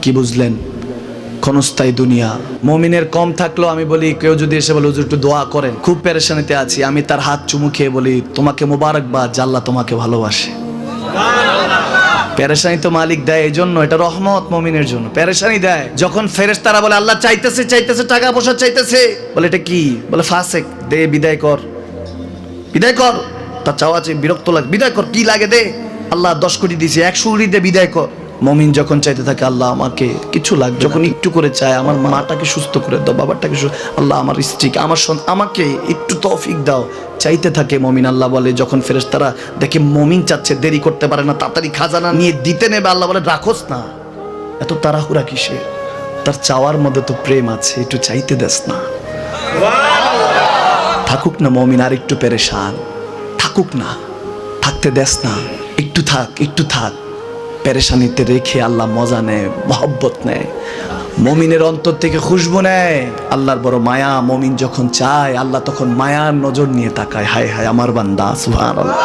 কি বুঝলেন? ক্ষণস্থায়ী দুনিয়া। মুমিনের কম থাকলেও আমি বলি, কেউ যদি এসে বলে হুজুর একটু দোয়া করেন, খুব পেরেশানিতে আছি, আমি তার হাত চুমু খেয়ে বলি তোমাকে মোবারকবাদ, আল্লাহ তোমাকে ভালোবাসে। পেরেশানি তো মালিক দেয়, এই জন্য এটা রহমত মুমিনের জন্য। পেরেশানি দেয় যখন ফেরেশতারা বলে আল্লাহ চাইতেছে চাইতেছে, টাকা পয়সা চাইতেছে, বলে এটা কি? বলে ফাসেক, দে বিদায় কর, বিদায় কর। তার চাওয়া আছে, বিরক্ত লাগে, বিদায় কর, কি লাগে দে। আল্লাহ 10 কোটি দিয়েছে, 100 কোটি দিয়ে বিদায় কর। মুমিন যখন চাইতে থাকে আল্লাহ আমাকে কিছু লাগবে, যখন একটু করে চায় আমার মাটাকে সুস্থ করে দাও, বাবাটাকে আল্লাহ আমার স্ত্রীকে, আমার আমাকে একটু তৌফিক দাও, চাইতে থাকে মুমিন। আল্লাহ বলে যখন ফেরেশতারা দেখে মুমিন চাচ্ছে, দেরি করতে পারে না, তাড়াতাড়ি খাজানা নিয়ে দিতে নেবে, আল্লাহ বলে রাখোস না, এত তাড়াহুড়া কিসে? তার চাওয়ার মধ্যে তো প্রেম আছে, একটু চাইতে দেস না। থাকুক না মুমিন আর একটু পেরেশান, থাকুক না, থাকতে দেস না, একটু থাক, একটু থাক। পেরেশানিতে রেখে আল্লাহ মজা নেয়, মহব্বত নেয়, মুমিনের অন্তর থেকে খুশবু নেয়। আল্লাহর বড় মায়া, মুমিন যখন চায় আল্লাহ তখন মায়ার নজর নিয়ে তাকায়, হায় হায় আমার বান্দা, সুবহানাল্লাহ।